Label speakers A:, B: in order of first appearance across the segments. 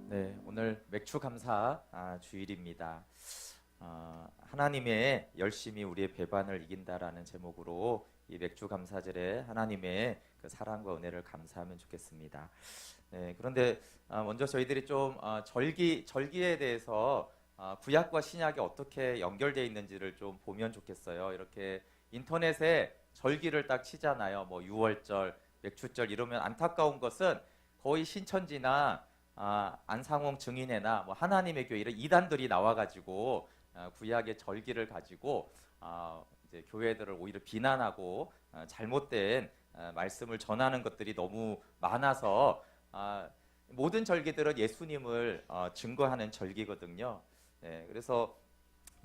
A: 네, 오늘 맥주 감사 주일입니다. 하나님의 열심히 우리의 배반을 이긴다라는 제목으로 이 맥주 감사절에 하나님의 그 사랑과 은혜를 감사하면 좋겠습니다. 네, 그런데 먼저 저희들이 좀 절기에 대해서 구약과 신약이 어떻게 연결되어 있는지를 좀 보면 좋겠어요. 이렇게 인터넷에 절기를 딱 치잖아요. 뭐 6월절, 맥주절 이러면 안타까운 것은 거의 신천지나 안상홍 증인회나 뭐 하나님의 교회 이런 이단들이 나와가지고 구약의 절기를 가지고 이제 교회들을 오히려 비난하고 잘못된 말씀을 전하는 것들이 너무 많아서 모든 절기들은 예수님을 증거하는 절기거든요. 네, 그래서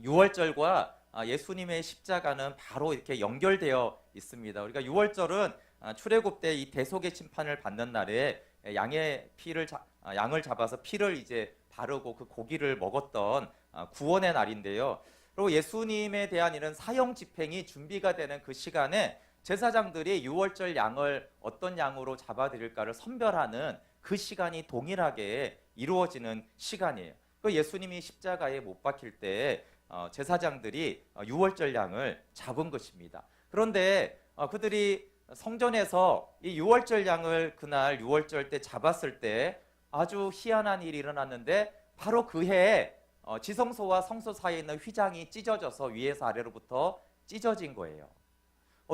A: 6월절과 예수님의 십자가는 바로 이렇게 연결되어 있습니다. 우리가 6월절은 출애굽 때 이 대속의 심판을 받는 날에 양을 잡아서 피를 이제 바르고 그 고기를 먹었던 구원의 날인데요. 그리고 예수님에 대한 이런 사형 집행이 준비가 되는 그 시간에 제사장들이 6월절 양을 어떤 양으로 잡아드릴까를 선별하는 그 시간이 동일하게 이루어지는 시간이에요. 그 예수님이 십자가에 못 박힐 때 제사장들이 6월절 양을 잡은 것입니다. 그런데 그들이 성전에서 이 6월절 양을 그날 6월절 때 잡았을 때 아주 희한한 일이 일어났는데 바로 그 해에 지성소와 성소 사이에 있는 휘장이 찢어져서 위에서 아래로부터 찢어진 거예요.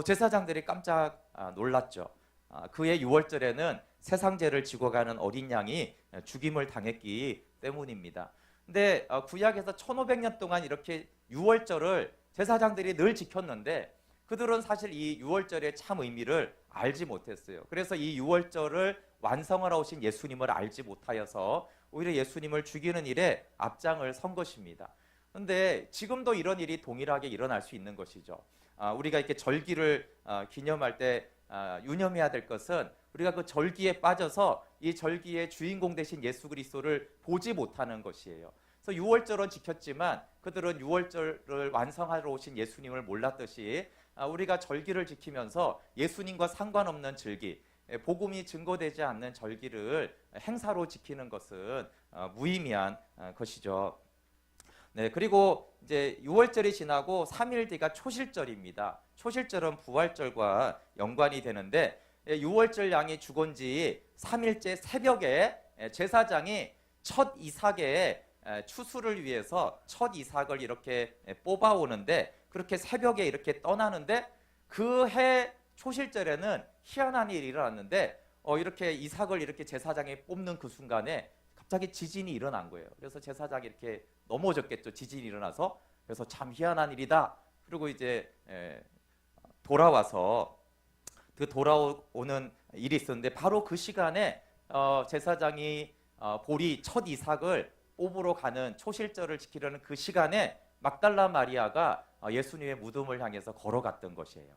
A: 제사장들이 깜짝 놀랐죠. 그해 6월절에는 세상죄를 지고 가는 어린 양이 죽임을 당했기 때문입니다. 근데 구약에서 1500년 동안 이렇게 6월절을 제사장들이 늘 지켰는데 그들은 사실 이 6월절의 참 의미를 알지 못했어요. 그래서 이 6월절을 완성하러 오신 예수님을 알지 못하여서 오히려 예수님을 죽이는 일에 앞장을 선 것입니다. 그런데 지금도 이런 일이 동일하게 일어날 수 있는 것이죠. 우리가 이렇게 절기를 기념할 때 유념해야 될 것은 우리가 그 절기에 빠져서 이 절기의 주인공 되신 예수 그리스도를 보지 못하는 것이에요. 그래서 6월절은 지켰지만 그들은 6월절을 완성하러 오신 예수님을 몰랐듯이 우리가 절기를 지키면서 예수님과 상관없는 절기, 복음이 증거되지 않는 절기를 행사로 지키는 것은 무의미한 것이죠. 네, 그리고 이제 6월절이 지나고 3일 뒤가 초실절입니다. 초실절은 부활절과 연관이 되는데 6월절 양이 죽은 지 3일째 새벽에 제사장이 첫 이삭의 추수를 위해서 첫 이삭을 이렇게 뽑아오는데 그렇게 새벽에 이렇게 떠나는데 그 해 초실절에는 희한한 일이 일어났는데 이렇게 이삭을 이렇게 제사장이 뽑는 그 순간에 갑자기 지진이 일어난 거예요. 그래서 제사장이 이렇게 넘어졌겠죠. 지진이 일어나서. 그래서 참 희한한 일이다. 그리고 이제 돌아와서 그 돌아오는 일이 있었는데 바로 그 시간에 제사장이 보리 첫 이삭을 뽑으러 가는 초실절을 지키려는 그 시간에 막달라 마리아가 예수님의 무덤을 향해서 걸어갔던 것이에요.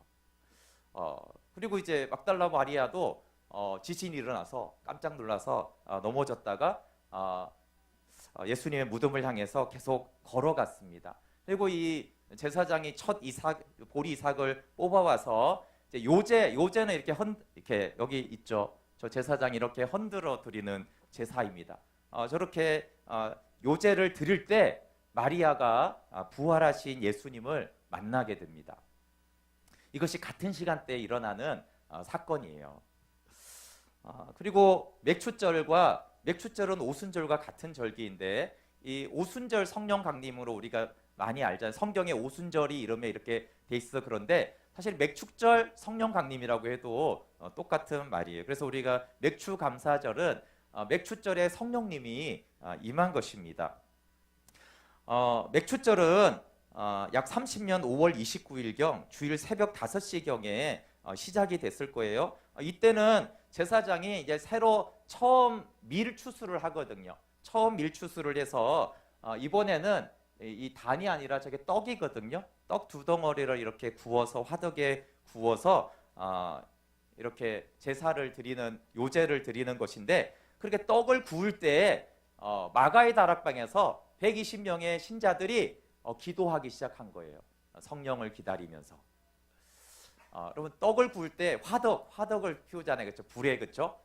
A: 그리고 이제 막달라 마리아도 지진이 일어나서 깜짝 놀라서 넘어졌다가 예수님의 무덤을 향해서 계속 걸어갔습니다. 그리고 이 제사장이 첫 보리 이삭을 뽑아와서 이제 요제는 이렇게 여기 있죠. 저 제사장이 이렇게 흔들어 드리는 제사입니다. 저렇게 요제를 드릴 때 마리아가 부활하신 예수님을 만나게 됩니다. 이것이 같은 시간대에 일어나는 사건이에요. 그리고 맥추절은 오순절과 같은 절기인데 이 오순절 성령 강림으로 우리가 많이 알잖아요. 성경에 오순절이 이름에 이렇게 돼 있어. 그런데 사실 맥축절 성령 강림이라고 해도 똑같은 말이에요. 그래서 우리가 맥추 감사절은 맥추절에 성령님이 임한 것입니다. 맥추절은 약 30년 5월 29일경 주일 새벽 5시경에 시작이 됐을 거예요. 이때는 제사장이 이제 새로 처음 밀추수를 하거든요. 처음 밀추수를 해서 이번에는 이 단이 아니라 저게 떡이거든요. 떡 2덩어리를 이렇게 구워서 화덕에 구워서 이렇게 제사를 드리는 요제를 드리는 것인데 그렇게 떡을 구울 때 마가의 다락방에서 120명의 신자들이 기도하기 시작한 거예요. 성령을 기다리면서 여러분 떡을 구울 때 화덕을 피우잖아요, 그렇죠? 불에, 그렇죠?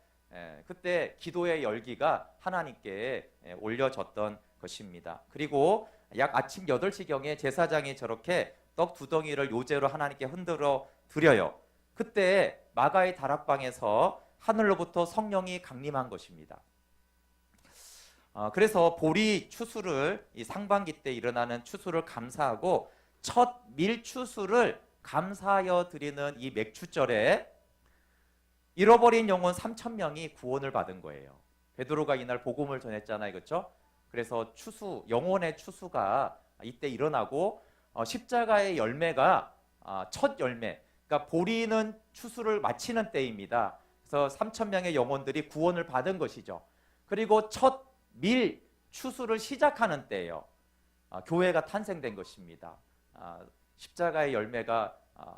A: 그때 기도의 열기가 하나님께 올려졌던 것입니다. 그리고 약 아침 8시경에 제사장이 저렇게 떡 2덩이를 요제로 하나님께 흔들어 드려요. 그때 마가의 다락방에서 하늘로부터 성령이 강림한 것입니다. 그래서 보리 추수를, 이 상반기 때 일어나는 추수를 감사하고 첫 밀추수를 감사하여 드리는 이 맥추절에 잃어버린 영혼 3,000명이 구원을 받은 거예요. 베드로가 이날 복음을 전했잖아요, 그렇죠? 그래서 추수, 영혼의 추수가 이때 일어나고 십자가의 열매가 첫 열매, 그러니까 보리는 추수를 마치는 때입니다. 그래서 3,000명의 영혼들이 구원을 받은 것이죠. 그리고 첫 밀 추수를 시작하는 때예요. 교회가 탄생된 것입니다. 십자가의 열매가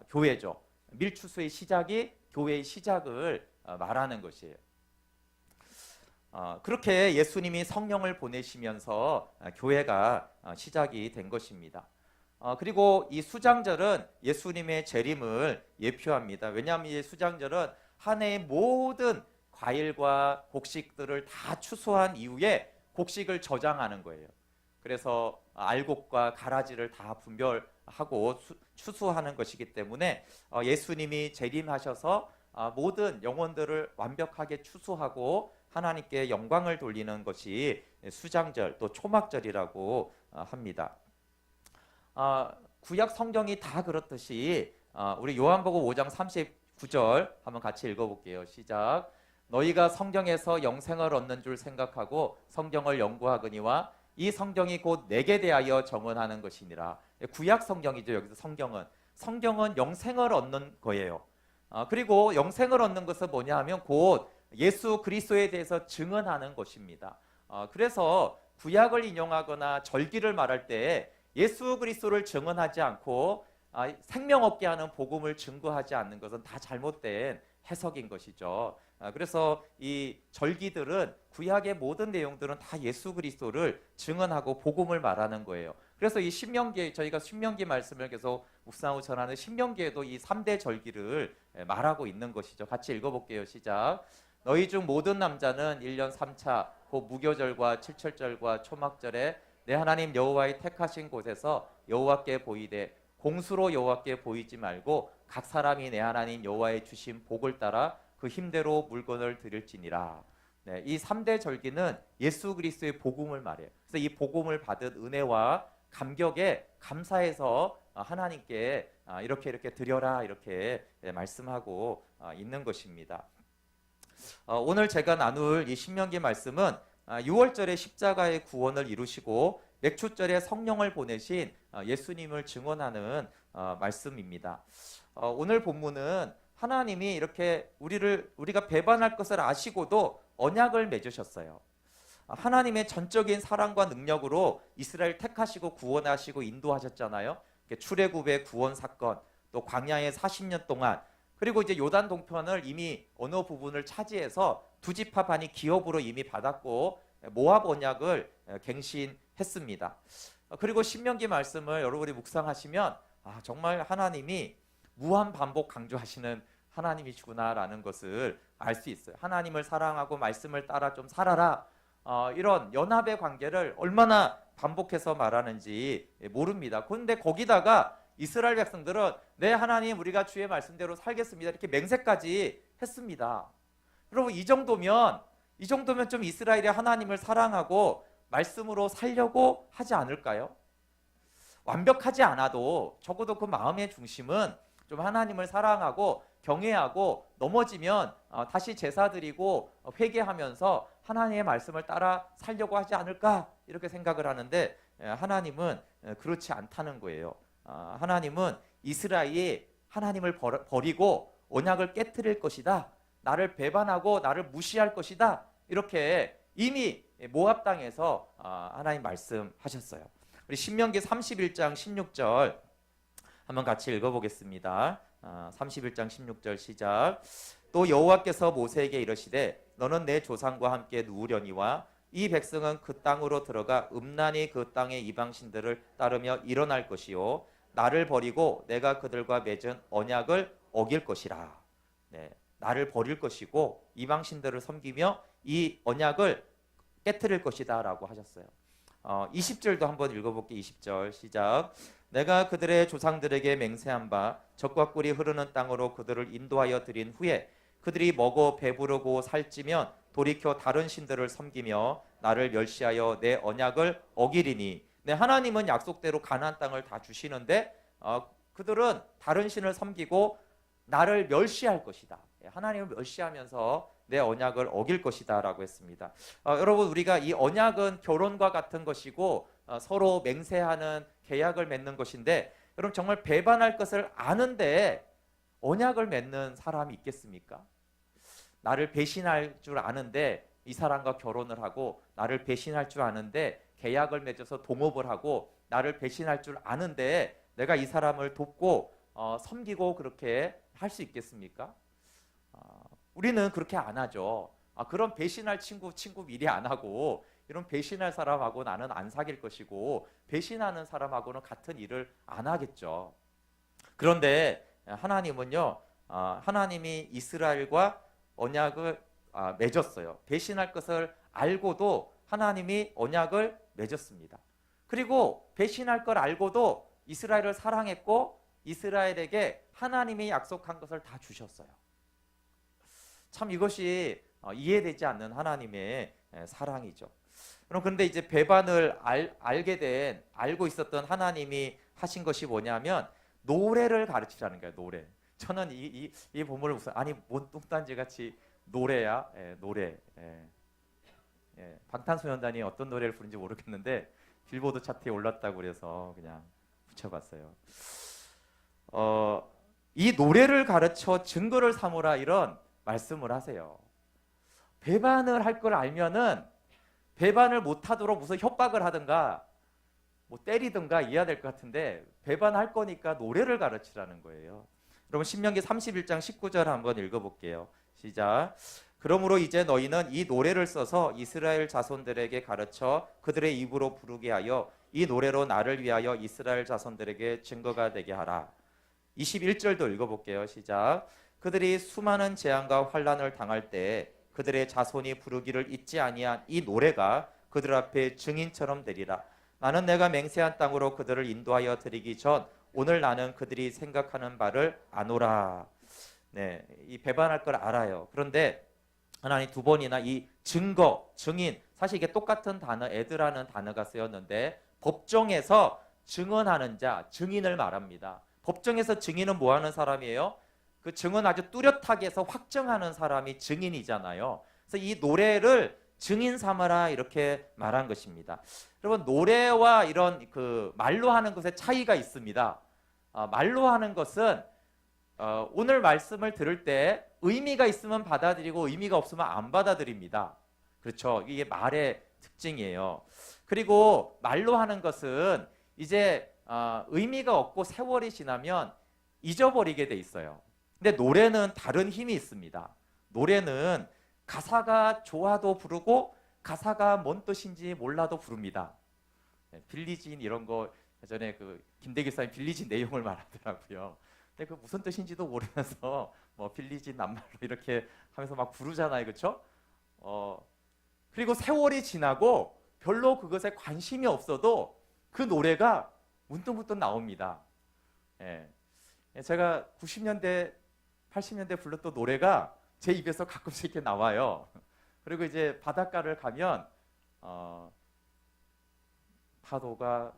A: 교회죠. 밀추수의 시작이 교회의 시작을 말하는 것이에요. 그렇게 예수님이 성령을 보내시면서 교회가 시작이 된 것입니다. 그리고 이 수장절은 예수님의 재림을 예표합니다. 왜냐하면 이 수장절은 한 해의 모든 과일과 곡식들을 다 추수한 이후에 곡식을 저장하는 거예요. 그래서 알곡과 가라지를 다 분별하고 추수하는 것이기 때문에 예수님이 재림하셔서 모든 영혼들을 완벽하게 추수하고 하나님께 영광을 돌리는 것이 수장절 또 초막절이라고 합니다. 구약 성경이 다 그렇듯이 우리 요한복음 5장 39절 한번 같이 읽어볼게요. 시작. 너희가 성경에서 영생을 얻는 줄 생각하고 성경을 연구하거니와 이 성경이 곧 내게 대하여 정언하는 것이니라. 구약 성경이죠. 여기서 성경은 영생을 얻는 거예요. 그리고 영생을 얻는 것은 뭐냐 하면 곧 예수 그리스도에 대해서 증언하는 것입니다. 그래서 구약을 인용하거나 절기를 말할 때 예수 그리스도를 증언하지 않고 생명 얻게 하는 복음을 증거하지 않는 것은 다 잘못된 해석인 것이죠. 그래서 이 절기들은 구약의 모든 내용들은 다 예수 그리스도를 증언하고 복음을 말하는 거예요. 그래서 이 신명기, 저희가 신명기 말씀을 계속 묵상하고 전하는 신명기에도 이 3대 절기를 말하고 있는 것이죠. 같이 읽어볼게요. 시작. 너희 중 모든 남자는 1년 3차 곧 무교절과 칠철절과 초막절에 내 하나님 여호와의 택하신 곳에서 여호와께 보이되 공수로 여호와께 보이지 말고 각 사람이 내 하나님 여호와의 주신 복을 따라 그 힘대로 물건을 드릴지니라. 네, 이 3대 절기는 예수 그리스도의 복음을 말해요. 그래서 이 복음을 받은 은혜와 감격에 감사해서 하나님께 이렇게 드려라 이렇게 말씀하고 있는 것입니다. 오늘 제가 나눌 이 신명기 말씀은 6월절에 십자가의 구원을 이루시고 맥추절에 성령을 보내신 예수님을 증언하는 말씀입니다. 오늘 본문은 하나님이 이렇게 우리가 배반할 것을 아시고도 언약을 맺으셨어요. 하나님의 전적인 사랑과 능력으로 이스라엘 택하시고 구원하시고 인도하셨잖아요. 출애굽의 구원 사건, 또 광야의 40년 동안, 그리고 이제 요단 동편을 이미 어느 부분을 차지해서 두 지파 반이 기업으로 이미 받았고 모압 언약을 갱신했습니다. 그리고 신명기 말씀을 여러분이 묵상하시면 정말 하나님이 무한 반복 강조하시는 하나님이시구나라는 것을 알 수 있어요. 하나님을 사랑하고 말씀을 따라 좀 살아라. 이런 연합의 관계를 얼마나 반복해서 말하는지 모릅니다. 그런데 거기다가 이스라엘 백성들은 네 하나님 우리가 주의 말씀대로 살겠습니다. 이렇게 맹세까지 했습니다. 여러분 이 정도면 좀 이스라엘이 하나님을 사랑하고 말씀으로 살려고 하지 않을까요? 완벽하지 않아도 적어도 그 마음의 중심은 좀 하나님을 사랑하고 경외하고 넘어지면 다시 제사 드리고 회개하면서 하나님의 말씀을 따라 살려고 하지 않을까 이렇게 생각을 하는데 하나님은 그렇지 않다는 거예요. 하나님은 이스라엘이 하나님을 버리고 언약을 깨트릴 것이다. 나를 배반하고 나를 무시할 것이다. 이렇게 이미 모압 땅에서 하나님 말씀하셨어요. 우리 신명기 31장 16절 한번 같이 읽어보겠습니다. 31장 16절 시작. 또 여호와께서 모세에게 이르시되 너는 내 조상과 함께 누우려니와 이 백성은 그 땅으로 들어가 음란히 그 땅의 이방신들을 따르며 일어날 것이요 나를 버리고 내가 그들과 맺은 언약을 어길 것이라. 네, 나를 버릴 것이고 이방 신들을 섬기며 이 언약을 깨트릴 것이다 라고 하셨어요. 20절도 한번 읽어볼게요. 20절 시작. 내가 그들의 조상들에게 맹세한 바 젖과 꿀이 흐르는 땅으로 그들을 인도하여 드린 후에 그들이 먹어 배부르고 살찌면 돌이켜 다른 신들을 섬기며 나를 멸시하여 내 언약을 어기리니. 네, 하나님은 약속대로 가나안 땅을 다 주시는데 그들은 다른 신을 섬기고 나를 멸시할 것이다. 하나님을 멸시하면서 내 언약을 어길 것이다 라고 했습니다. 여러분, 우리가 이 언약은 결혼과 같은 것이고 서로 맹세하는 계약을 맺는 것인데, 여러분 정말 배반할 것을 아는데 언약을 맺는 사람이 있겠습니까? 나를 배신할 줄 아는데 이 사람과 결혼을 하고, 나를 배신할 줄 아는데 계약을 맺어서 동업을 하고, 나를 배신할 줄 아는데 내가 이 사람을 돕고 섬기고 그렇게 할 수 있겠습니까? 우리는 그렇게 안 하죠. 그런 배신할 친구 미리 안 하고, 이런 배신할 사람하고 나는 안 사귈 것이고, 배신하는 사람하고는 같은 일을 안 하겠죠. 그런데 하나님은요, 하나님이 이스라엘과 언약을 맺었어요. 배신할 것을 알고도 하나님이 언약을 맺었습니다. 그리고 배신할 걸 알고도 이스라엘을 사랑했고, 이스라엘에게 하나님이 약속한 것을 다 주셨어요. 참 이것이 이해되지 않는 하나님의 사랑이죠. 그런데 이제 배반을 알고 있었던 하나님이 하신 것이 뭐냐면 노래를 가르치라는 거예요. 노래. 저는 이 본문을 무슨 뭔 뚱딴지 같이 노래야? 노래. 방탄소년단이 어떤 노래를 부른지 모르겠는데 빌보드 차트에 올랐다고 그래서 그냥 붙여봤어요. 이 노래를 가르쳐 증거를 삼으라, 이런 말씀을 하세요. 배반을 할 걸 알면은 배반을 못하도록 무슨 협박을 하든가 뭐 때리든가 해야 될 것 같은데, 배반할 거니까 노래를 가르치라는 거예요. 여러분 신명기 31장 19절 한번 읽어볼게요. 시작. 그러므로 이제 너희는 이 노래를 써서 이스라엘 자손들에게 가르쳐 그들의 입으로 부르게 하여 이 노래로 나를 위하여 이스라엘 자손들에게 증거가 되게 하라. 21절도 읽어볼게요. 시작. 그들이 수많은 재앙과 환난을 당할 때 그들의 자손이 부르기를 잊지 아니한 이 노래가 그들 앞에 증인처럼 되리라. 나는 내가 맹세한 땅으로 그들을 인도하여 드리기 전 오늘 나는 그들이 생각하는 바를 아노라. 네, 이 배반할 걸 알아요. 그런데 하나님 두 번이나 이 증거, 증인, 사실 이게 똑같은 단어, 에드라는 단어가 쓰였는데 법정에서 증언하는 자, 증인을 말합니다. 법정에서 증인은 뭐 하는 사람이에요? 그 증언 아주 뚜렷하게 해서 확정하는 사람이 증인이잖아요. 그래서 이 노래를 증인 삼아라, 이렇게 말한 것입니다. 여러분, 노래와 이런 그 말로 하는 것에 차이가 있습니다. 말로 하는 것은 오늘 말씀을 들을 때 의미가 있으면 받아들이고 의미가 없으면 안 받아들입니다. 그렇죠? 이게 말의 특징이에요. 그리고 말로 하는 것은 이제 의미가 없고 세월이 지나면 잊어버리게 돼 있어요. 근데 노래는 다른 힘이 있습니다. 노래는 가사가 좋아도 부르고 가사가 뭔 뜻인지 몰라도 부릅니다. 빌리진 이런 거 예전에 그 김대기 사님 빌리진 내용을 말하더라고요. 근데 그 무슨 뜻인지도 모르면서 뭐 빌리진 낱말로 이렇게 하면서 막 부르잖아요, 그렇죠? 그리고 세월이 지나고 별로 그것에 관심이 없어도 그 노래가 문득문득 나옵니다. 제가 90년대, 80년대 불렀던 노래가 제 입에서 가끔씩 이렇게 나와요. 그리고 이제 바닷가를 가면 파도가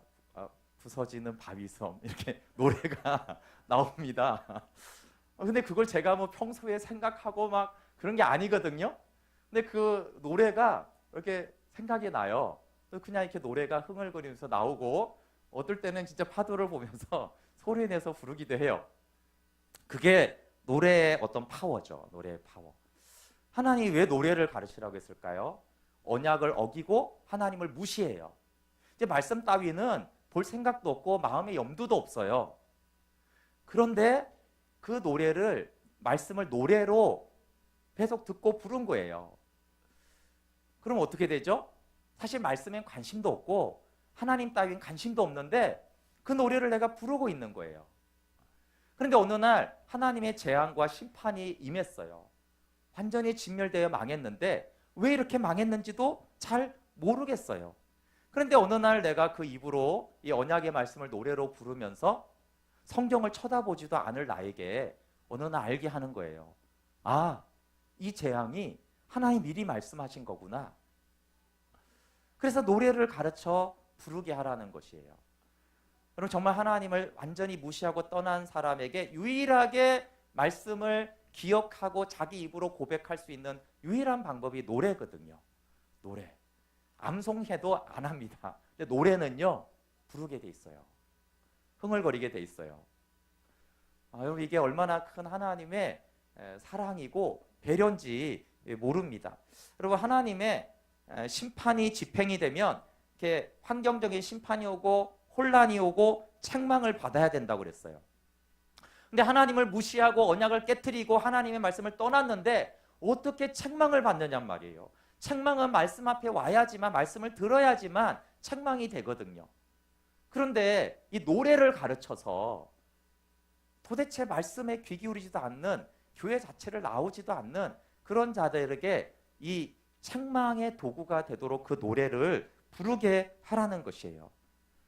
A: 부서지는 바위섬, 이렇게 노래가 나옵니다. 근데 그걸 제가 뭐 평소에 생각하고 막 그런 게 아니거든요. 근데 그 노래가 이렇게 생각이 나요. 그냥 이렇게 노래가 흥얼거리면서 나오고, 어떨 때는 진짜 파도를 보면서 소리내서 부르기도 해요. 그게 노래의 어떤 파워죠. 노래의 파워. 하나님이 왜 노래를 가르치라고 했을까요? 언약을 어기고 하나님을 무시해요. 이제 말씀 따위는 볼 생각도 없고 마음의 염두도 없어요. 그런데 그 노래를, 말씀을 노래로 계속 듣고 부른 거예요. 그럼 어떻게 되죠? 사실 말씀엔 관심도 없고 하나님 따윈 관심도 없는데 그 노래를 내가 부르고 있는 거예요. 그런데 어느 날 하나님의 재앙과 심판이 임했어요. 완전히 진멸되어 망했는데 왜 이렇게 망했는지도 잘 모르겠어요. 그런데 어느 날 내가 그 입으로 이 언약의 말씀을 노래로 부르면서 성경을 쳐다보지도 않을 나에게 어느 날 알게 하는 거예요. 아, 이 재앙이 하나님 미리 말씀하신 거구나. 그래서 노래를 가르쳐 부르게 하라는 것이에요. 여러분, 정말 하나님을 완전히 무시하고 떠난 사람에게 유일하게 말씀을 기억하고 자기 입으로 고백할 수 있는 유일한 방법이 노래거든요. 노래. 암송해도 안 합니다. 근데 노래는요, 부르게 돼 있어요. 흥얼거리게 돼 있어요. 여러분, 이게 얼마나 큰 하나님의 사랑이고 배려인지 모릅니다. 여러분, 하나님의 심판이 집행이 되면 이렇게 환경적인 심판이 오고 혼란이 오고 책망을 받아야 된다고 그랬어요. 근데 하나님을 무시하고 언약을 깨트리고 하나님의 말씀을 떠났는데 어떻게 책망을 받느냐 말이에요. 책망은 말씀 앞에 와야지만, 말씀을 들어야지만 책망이 되거든요. 그런데 이 노래를 가르쳐서 도대체 말씀에 귀 기울이지도 않는, 교회 자체를 나오지도 않는 그런 자들에게 이 책망의 도구가 되도록 그 노래를 부르게 하라는 것이에요.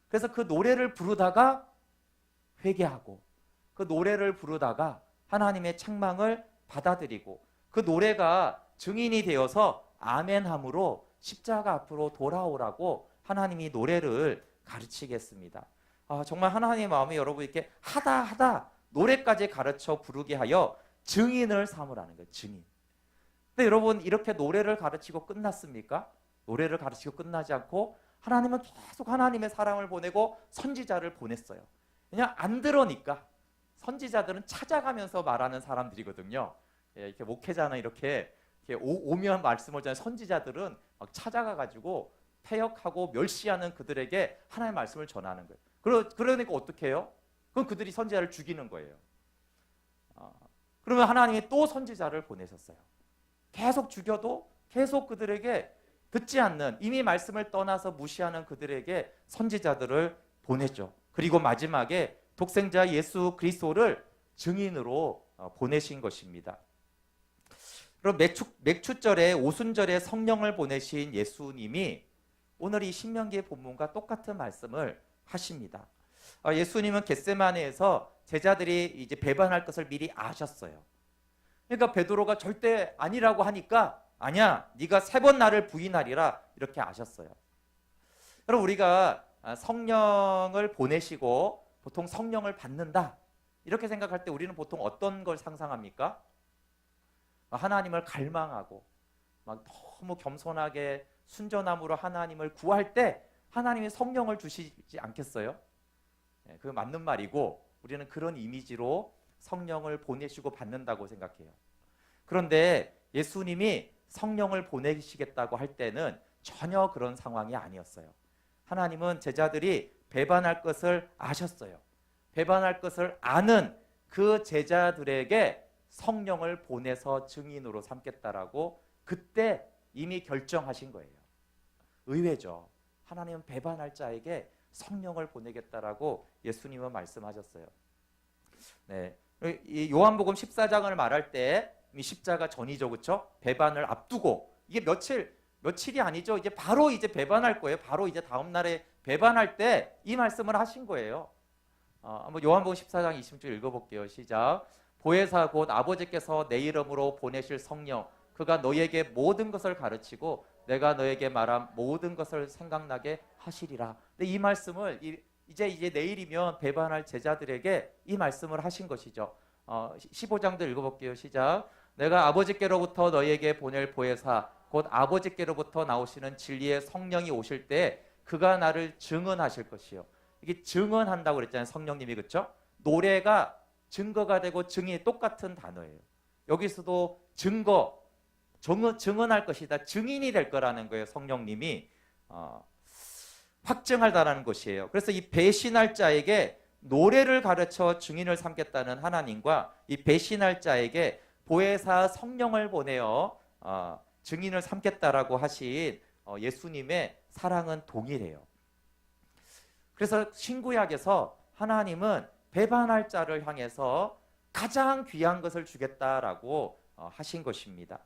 A: 그래서 그 노래를 부르다가 회개하고, 그 노래를 부르다가 하나님의 책망을 받아들이고, 그 노래가 증인이 되어서 아멘함으로 십자가 앞으로 돌아오라고 하나님이 노래를 가르치겠습니다. 정말 하나님의 마음이 여러분 이렇게 하다 노래까지 가르쳐 부르게 하여 증인을 삼으라는 거예요. 증인. 근데 여러분, 이렇게 노래를 가르치고 끝났습니까? 노래를 가르치고 끝나지 않고 하나님은 계속 하나님의 사랑을 보내고 선지자를 보냈어요. 그냥 안 들으니까. 선지자들은 찾아가면서 말하는 사람들이거든요. 이렇게 목회자는 이렇게 오묘한 말씀을 전하는 선지자들은 막 찾아가가지고 폐역하고 멸시하는 그들에게 하나님의 말씀을 전하는 거예요. 그러니까 어떻게 해요? 그럼 그들이 선지자를 죽이는 거예요. 그러면 하나님이 또 선지자를 보내셨어요. 계속 죽여도 계속 그들에게 듣지 않는, 이미 말씀을 떠나서 무시하는 그들에게 선지자들을 보냈죠. 그리고 마지막에 독생자 예수 그리스도를 증인으로 보내신 것입니다. 그럼 맥추절에 오순절에 성령을 보내신 예수님이 오늘 이 신명기의 본문과 똑같은 말씀을 하십니다. 예수님은 겟세마네에서 제자들이 이제 배반할 것을 미리 아셨어요. 그러니까 베드로가 절대 아니라고 하니까 아니야, 네가 3번 나를 부인하리라, 이렇게 아셨어요. 그럼 우리가 성령을 보내시고 보통 성령을 받는다 이렇게 생각할 때 우리는 보통 어떤 걸 상상합니까? 하나님을 갈망하고 막 너무 겸손하게 순전함으로 하나님을 구할 때 하나님이 성령을 주시지 않겠어요? 그게 맞는 말이고 우리는 그런 이미지로 성령을 보내시고 받는다고 생각해요. 그런데 예수님이 성령을 보내시겠다고 할 때는 전혀 그런 상황이 아니었어요. 하나님은 제자들이 배반할 것을 아셨어요. 배반할 것을 아는 그 제자들에게 성령을 보내서 증인으로 삼겠다라고 그때 이미 결정하신 거예요. 의외죠. 하나님은 배반할 자에게 성령을 보내겠다라고 예수님은 말씀하셨어요. 네, 이 요한복음 14장을 말할 때 이 십자가 전이죠, 그렇죠? 배반을 앞두고 이게 며칠이 아니죠. 이제 바로 이제 배반할 거예요. 바로 이제 다음 날에 배반할 때 이 말씀을 하신 거예요. 한번 요한복음 14장 20절 읽어볼게요. 시작. 보혜사 곧 아버지께서 내 이름으로 보내실 성령, 그가 너희에게 모든 것을 가르치고 내가 너에게 말한 모든 것을 생각나게 하시리라. 근데 이 말씀을 이제 내일이면 배반할 제자들에게 이 말씀을 하신 것이죠. 15장도 읽어볼게요. 시작. 내가 아버지께로부터 너희에게 보낼 보혜사 곧 아버지께로부터 나오시는 진리의 성령이 오실 때 그가 나를 증언하실 것이요. 이게 증언한다고 그랬잖아요. 성령님이, 그렇죠? 노래가 증거가 되고 증인이 똑같은 단어예요. 여기서도 증언할 것이다. 증인이 될 거라는 거예요. 성령님이 확증하다라는 것이에요. 그래서 이 배신할 자에게 노래를 가르쳐 증인을 삼겠다는 하나님과 이 배신할 자에게 보혜사 성령을 보내어 증인을 삼겠다라고 하신 예수님의 사랑은 동일해요. 그래서 신구약에서 하나님은 배반할 자를 향해서 가장 귀한 것을 주겠다라고 하신 것입니다.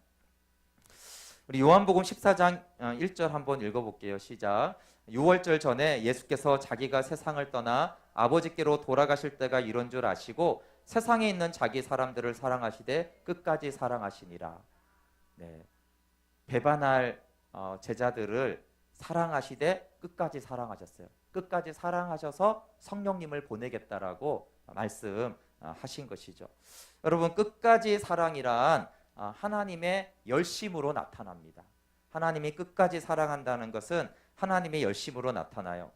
A: 우리 요한복음 14장 1절 한번 읽어볼게요. 시작. 6월절 전에 예수께서 자기가 세상을 떠나 아버지께로 돌아가실 때가 이런 줄 아시고 세상에 있는 자기 사람들을 사랑하시되 끝까지 사랑하시니라. 네. 배반할 제자들을 사랑하시되 끝까지 사랑하셨어요. 끝까지 사랑하셔서 성령님을 보내겠다라고 말씀하신 것이죠. 여러분, 끝까지 사랑이란 하나님의 열심으로 나타납니다. 하나님이 끝까지 사랑한다는 것은 하나님의 열심으로 나타나요.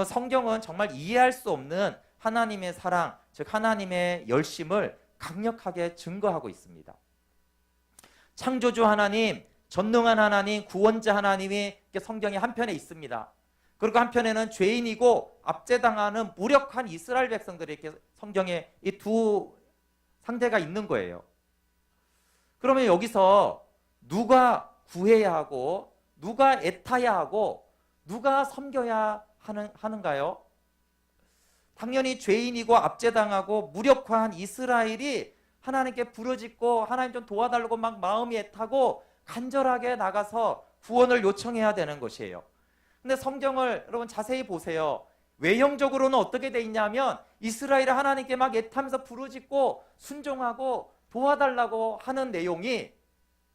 A: 성경은 정말 이해할 수 없는 하나님의 사랑, 즉 하나님의 열심을 강력하게 증거하고 있습니다. 창조주 하나님, 전능한 하나님, 구원자 하나님이 성경의 한편에 있습니다. 그리고 한편에는 죄인이고 압제당하는 무력한 이스라엘 백성들이 이렇게 성경에 이 두 상대가 있는 거예요. 그러면 여기서 누가 구해야 하고 누가 애타야 하고 누가 섬겨야 하는가요? 당연히 죄인이고 압제당하고 무력화한 이스라엘이 하나님께 부르짖고 하나님 좀 도와달라고 막 마음이 애타고 간절하게 나가서 구원을 요청해야 되는 것이에요. 근데 성경을 여러분 자세히 보세요. 외형적으로는 어떻게 돼 있냐면 이스라엘이 하나님께 막 애타면서 부르짖고 순종하고 도와달라고 하는 내용이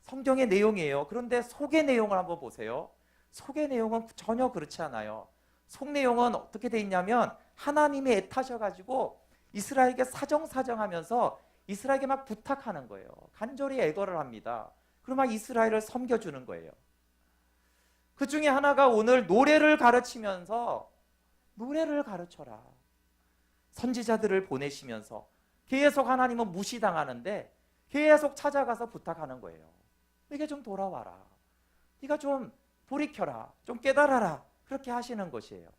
A: 성경의 내용이에요. 그런데 속의 내용을 한번 보세요. 속의 내용은 전혀 그렇지 않아요. 속 내용은 어떻게 돼 있냐면 하나님이 애타셔가지고 이스라엘에게 사정사정하면서 이스라엘에게 막 부탁하는 거예요. 간절히 애걸을 합니다. 그럼 막 이스라엘을 섬겨주는 거예요. 그 중에 하나가 오늘 노래를 가르치면서 노래를 가르쳐라. 선지자들을 보내시면서 계속 하나님은 무시당하는데 계속 찾아가서 부탁하는 거예요. 네가 좀 돌아와라. 네가 좀 돌이켜라. 좀 깨달아라. 그렇게 하시는 것이에요.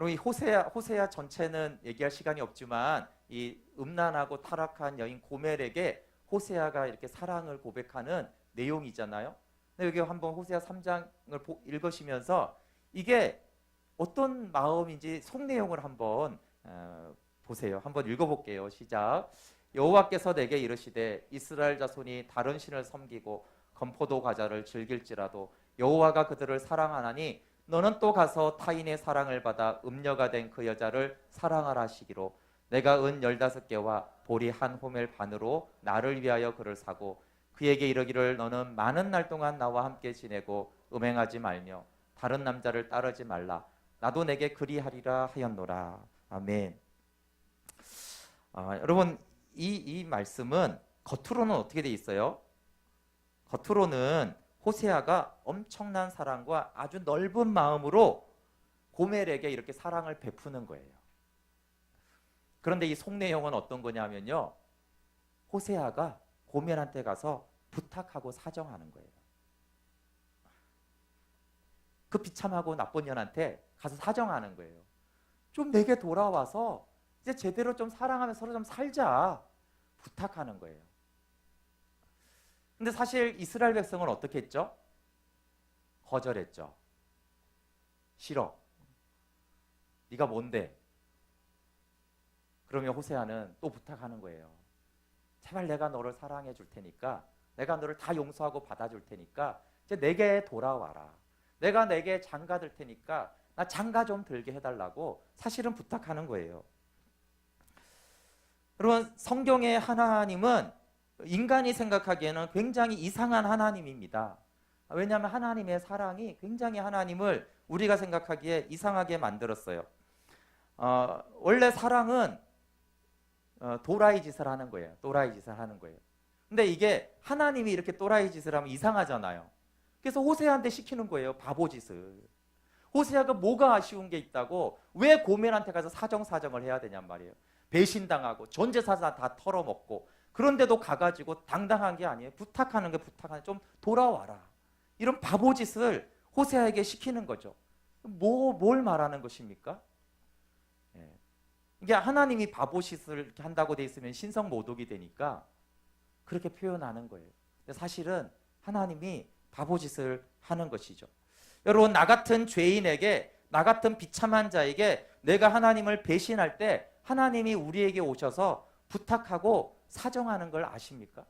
A: 이 호세아 전체는 얘기할 시간이 없지만 이 음란하고 타락한 여인 고멜에게 호세아가 이렇게 사랑을 고백하는 내용이잖아요. 근데 여기 한번 호세아 3장을 읽으시면서 이게 어떤 마음인지 속 내용을 한번 보세요. 한번 읽어볼게요. 시작. 여호와께서 내게 이르시되 이스라엘 자손이 다른 신을 섬기고 건포도 과자를 즐길지라도 여호와가 그들을 사랑하나니 너는 또 가서 타인의 사랑을 받아 음녀가 된 그 여자를 사랑하라 하시기로 내가 은 15개와 보리 한 호멜 반으로 나를 위하여 그를 사고 그에게 이르기를 너는 많은 날 동안 나와 함께 지내고 음행하지 말며 다른 남자를 따르지 말라. 나도 내게 그리하리라 하였노라. 아멘. 여러분 이 말씀은 겉으로는 어떻게 돼 있어요? 겉으로는 호세아가 엄청난 사랑과 아주 넓은 마음으로 고멜에게 이렇게 사랑을 베푸는 거예요. 그런데 이 속 내용은 어떤 거냐면요. 호세아가 고멜한테 가서 부탁하고 사정하는 거예요. 그 비참하고 나쁜 년한테 가서 사정하는 거예요. 좀 내게 돌아와서 이제 제대로 좀 사랑하며 서로 좀 살자. 부탁하는 거예요. 근데 사실 이스라엘 백성은 어떻게 했죠? 거절했죠. 싫어. 네가 뭔데? 그러면 호세아는 또 부탁하는 거예요. 제발 내가 너를 사랑해 줄 테니까 내가 너를 다 용서하고 받아줄 테니까 이제 내게 돌아와라. 내가 내게 장가 들 테니까 나 장가 좀 들게 해달라고 사실은 부탁하는 거예요. 여러분 성경의 하나님은 인간이 생각하기에는 굉장히 이상한 하나님입니다. 왜냐하면 하나님의 사랑이 굉장히 하나님을 우리가 생각하기에 이상하게 만들었어요. 원래 사랑은 도라이 짓을 하는 거예요. 도라이 짓을 하는 거예요. 근데 이게 하나님이 이렇게 도라이 짓을 하면 이상하잖아요. 그래서 호세아한테 시키는 거예요. 바보 짓을. 호세아가 뭐가 아쉬운 게 있다고 왜 고멜한테 가서 사정사정을 해야 되냔 말이에요. 배신당하고 전 재산을 다 털어먹고 그런데도 가가지고 당당한 게 아니에요. 부탁하는 게 부탁하는 좀 돌아와라. 이런 바보 짓을 호세아에게 시키는 거죠. 뭘 말하는 것입니까? 이게 하나님이 바보 짓을 한다고 돼 있으면 신성 모독이 되니까 그렇게 표현하는 거예요. 근데 사실은 하나님이 바보짓을 하는 것이죠. 여러분, 나 같은 죄인에게, 나 같은 비참한 자에게 내가 하나님을 배신할 때 하나님이 우리에게 오셔서 부탁하고 사정하는 걸 아십니까?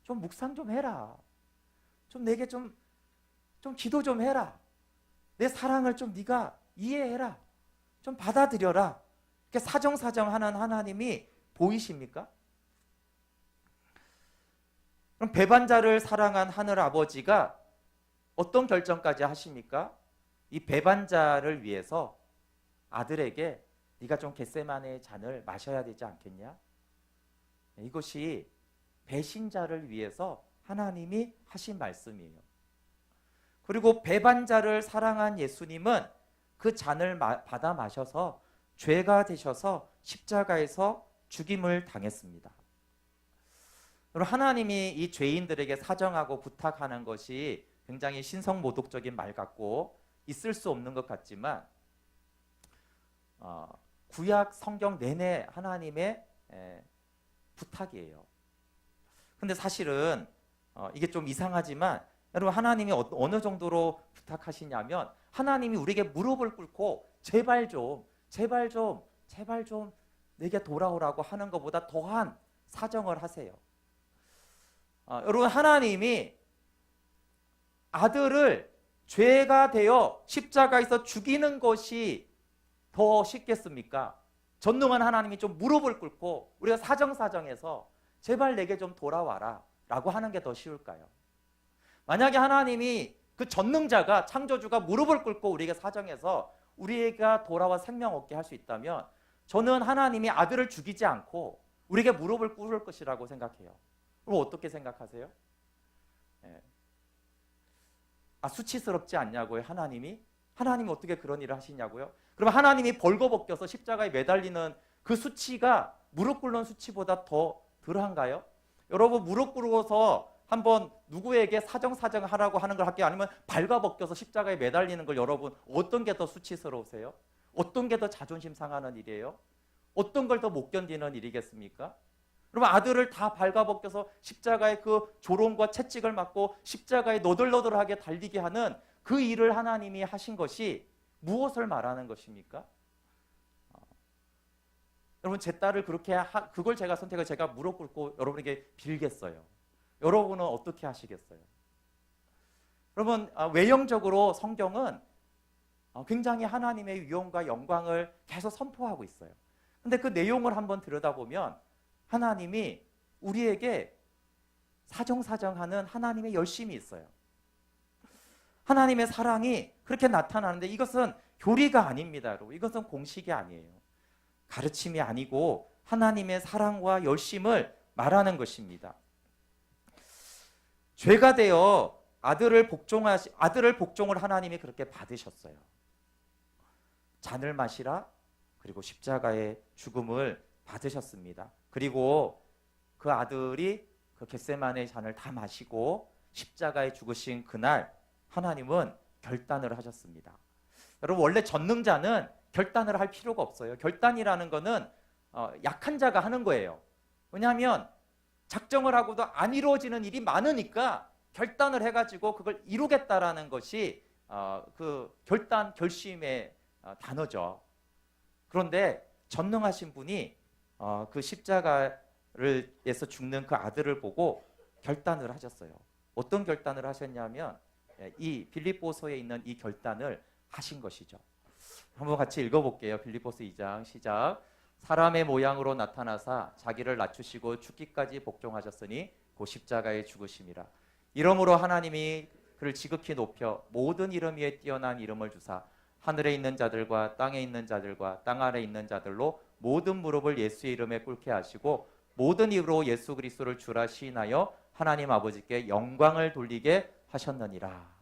A: 좀 묵상 좀 해라. 좀 내게 좀 기도 좀 해라. 내 사랑을 좀 네가 이해해라. 좀 받아들여라. 이렇게 사정사정하는 하나님이 보이십니까? 그럼 배반자를 사랑한 하늘 아버지가 어떤 결정까지 하십니까? 이 배반자를 위해서 아들에게 네가 좀 겟세마네의 잔을 마셔야 되지 않겠냐? 이것이 배신자를 위해서 하나님이 하신 말씀이에요. 그리고 배반자를 사랑한 예수님은 그 잔을 받아 마셔서 죄가 되셔서 십자가에서 죽임을 당했습니다. 그럼 하나님이 이 죄인들에게 사정하고 부탁하는 것이 굉장히 신성모독적인 말 같고 있을 수 없는 것 같지만 구약 성경 내내 하나님의 부탁이에요. 근데 사실은 이게 좀 이상하지만 여러분, 하나님이 어느 정도로 부탁하시냐면 하나님이 우리에게 무릎을 꿇고 제발 좀 내게 돌아오라고 하는 것보다 더한 사정을 하세요. 여러분, 하나님이 아들을 죄가 되어 십자가에서 죽이는 것이 더 쉽겠습니까? 전능한 하나님이 좀 무릎을 꿇고 우리가 사정사정해서 제발 내게 좀 돌아와라 라고 하는 게 더 쉬울까요? 만약에 하나님이 그 전능자가, 창조주가 무릎을 꿇고 우리에게 사정해서 우리가 돌아와 생명 얻게 할 수 있다면 저는 하나님이 아들을 죽이지 않고 우리에게 무릎을 꿇을 것이라고 생각해요. 그럼 어떻게 생각하세요? 수치스럽지 않냐고요, 하나님이? 하나님이 어떻게 그런 일을 하시냐고요? 그럼 하나님이 벌거벗겨서 십자가에 매달리는 그 수치가 무릎 꿇는 수치보다 더 덜한가요? 여러분, 무릎 꿇어서 한번 누구에게 사정하라고 하는 걸 할게요? 아니면 발가벗겨서 십자가에 매달리는 걸 여러분 어떤 게 더 수치스러우세요? 어떤 게 더 자존심 상하는 일이에요? 어떤 걸 더 못 견디는 일이겠습니까? 그러면 아들을 다 발가벗겨서 십자가의 그 조롱과 채찍을 맞고 십자가에 너덜너덜하게 달리게 하는 그 일을 하나님이 하신 것이 무엇을 말하는 것입니까? 여러분, 제 딸을 그렇게 그걸 제가 선택을 제가 무릎 꿇고 여러분에게 빌겠어요. 여러분은 어떻게 하시겠어요? 여러분, 외형적으로 성경은 굉장히 하나님의 위엄과 영광을 계속 선포하고 있어요. 근데 그 내용을 한번 들여다보면 하나님이 우리에게 사정하는 하나님의 열심이 있어요. 하나님의 사랑이 그렇게 나타나는데 이것은 교리가 아닙니다, 여러분. 이것은 공식이 아니에요. 가르침이 아니고 하나님의 사랑과 열심을 말하는 것입니다. 죄가 되어 아들을 복종을 하나님이 그렇게 받으셨어요. 잔을 마시라, 그리고 십자가의 죽음을 받으셨습니다. 그리고 그 아들이 그 겟세마네의 잔을 다 마시고 십자가에 죽으신 그날 하나님은 결단을 하셨습니다. 여러분, 원래 전능자는 결단을 할 필요가 없어요. 결단이라는 거는 약한 자가 하는 거예요. 왜냐하면 작정을 하고도 안 이루어지는 일이 많으니까 결단을 해가지고 그걸 이루겠다라는 것이 그 결심의 단어죠. 그런데 전능하신 분이 그 십자가에서 죽는 그 아들을 보고 결단을 하셨어요. 어떤 결단을 하셨냐면 이 빌립보서에 있는 이 결단을 하신 것이죠. 한번 같이 읽어볼게요. 빌립보서 2장 시작. 사람의 모양으로 나타나사 자기를 낮추시고 죽기까지 복종하셨으니 곧 십자가에 죽으심이라. 이러므로 하나님이 그를 지극히 높여 모든 이름 위에 뛰어난 이름을 주사 하늘에 있는 자들과 땅에 있는 자들과 땅 아래 있는 자들로 모든 무릎을 예수의 이름에 꿇게 하시고 모든 입으로 예수 그리스도를 주라 시인하여 하나님 아버지께 영광을 돌리게 하셨느니라.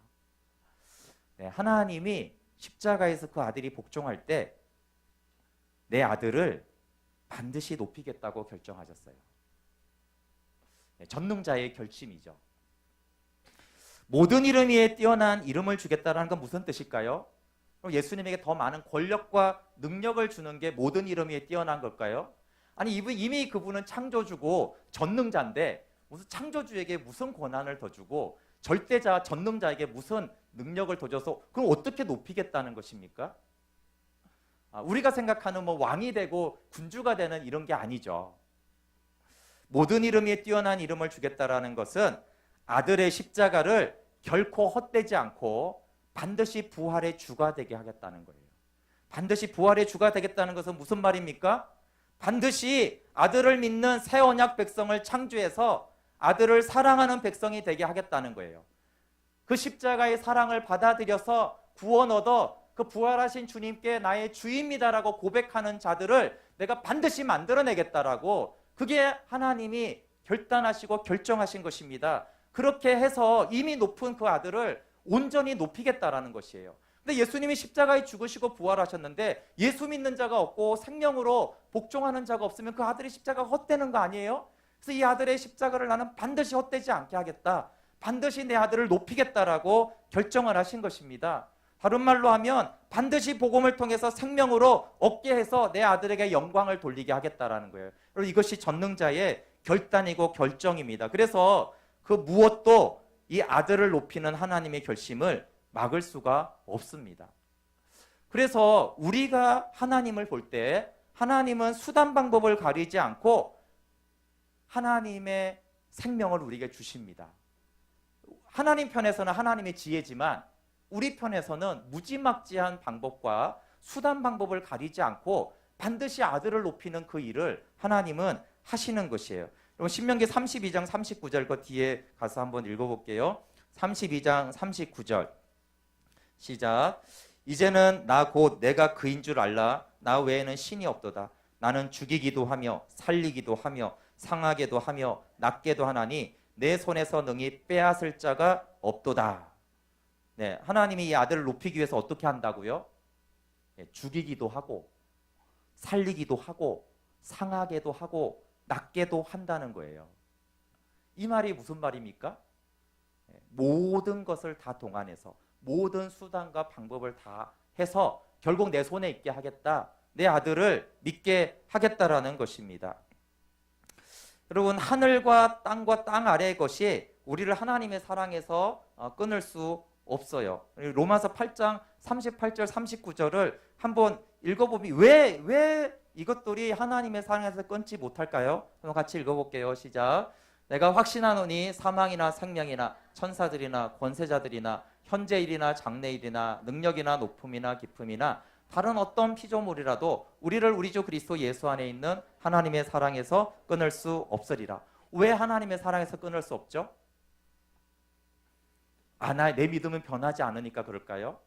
A: 네, 하나님이 십자가에서 그 아들이 복종할 때 내 아들을 반드시 높이겠다고 결정하셨어요. 네, 전능자의 결심이죠. 모든 이름 위에 뛰어난 이름을 주겠다는 건 무슨 뜻일까요? 그럼 예수님에게 더 많은 권력과 능력을 주는 게 모든 이름 위에 뛰어난 걸까요? 아니, 이미 그분은 창조주고 전능자인데 무슨 창조주에게 무슨 권한을 더 주고 절대자, 전능자에게 무슨 능력을 더 줘서 그럼 어떻게 높이겠다는 것입니까? 우리가 생각하는 뭐 왕이 되고 군주가 되는 이런 게 아니죠. 모든 이름에 뛰어난 이름을 주겠다라는 것은 아들의 십자가를 결코 헛되지 않고 반드시 부활의 주가 되게 하겠다는 거예요. 반드시 부활의 주가 되겠다는 것은 무슨 말입니까? 반드시 아들을 믿는 새 언약 백성을 창조해서 아들을 사랑하는 백성이 되게 하겠다는 거예요. 그 십자가의 사랑을 받아들여서 구원 얻어 그 부활하신 주님께 나의 주입니다라고 고백하는 자들을 내가 반드시 만들어내겠다라고, 그게 하나님이 결단하시고 결정하신 것입니다. 그렇게 해서 이미 높은 그 아들을 온전히 높이겠다라는 것이에요. 근데 예수님이 십자가에 죽으시고 부활하셨는데 예수 믿는 자가 없고 생명으로 복종하는 자가 없으면 그 아들의 십자가가 헛되는 거 아니에요? 그래서 이 아들의 십자가를 나는 반드시 헛되지 않게 하겠다, 반드시 내 아들을 높이겠다라고 결정을 하신 것입니다. 다른 말로 하면 반드시 복음을 통해서 생명으로 얻게 해서 내 아들에게 영광을 돌리게 하겠다라는 거예요. 그리고 이것이 전능자의 결단이고 결정입니다. 그래서 그 무엇도 이 아들을 높이는 하나님의 결심을 막을 수가 없습니다. 그래서 우리가 하나님을 볼 때 하나님은 수단 방법을 가리지 않고 하나님의 생명을 우리에게 주십니다. 하나님 편에서는 하나님의 지혜지만 우리 편에서는 무지막지한 방법과 수단 방법을 가리지 않고 반드시 아들을 높이는 그 일을 하나님은 하시는 것이에요. 여러분 신명기 32장 39절 그 뒤에 가서 한번 읽어볼게요. 32장 39절 시작. 이제는 나 곧 내가 그인 줄 알라. 나 외에는 신이 없도다. 나는 죽이기도 하며 살리기도 하며 상하게도 하며 낫게도 하나니 내 손에서 능히 빼앗을 자가 없도다. 네, 하나님이 이 아들을 높이기 위해서 어떻게 한다고요? 네, 죽이기도 하고 살리기도 하고 상하게도 하고 낫게도 한다는 거예요. 이 말이 무슨 말입니까? 네, 모든 것을 다 동원해서 모든 수단과 방법을 다 해서 결국 내 손에 있게 하겠다, 내 아들을 믿게 하겠다라는 것입니다. 여러분 하늘과 땅 아래의 것이 우리를 하나님의 사랑에서 끊을 수 없어요. 로마서 8장 38절 39절을 한번 읽어보면 왜 이것들이 하나님의 사랑에서 끊지 못할까요? 한번 같이 읽어볼게요. 시작. 내가 확신하노니 사망이나 생명이나 천사들이나 권세자들이나 현재일이나 장래일이나 능력이나 높음이나 깊음이나 다른 어떤 피조물이라도 우리를 우리 주 그리스도 예수 안에 있는 하나님의 사랑에서 끊을 수 없으리라. 왜 하나님의 사랑에서 끊을 수 없죠? 내 믿음은 변하지 않으니까 그럴까요?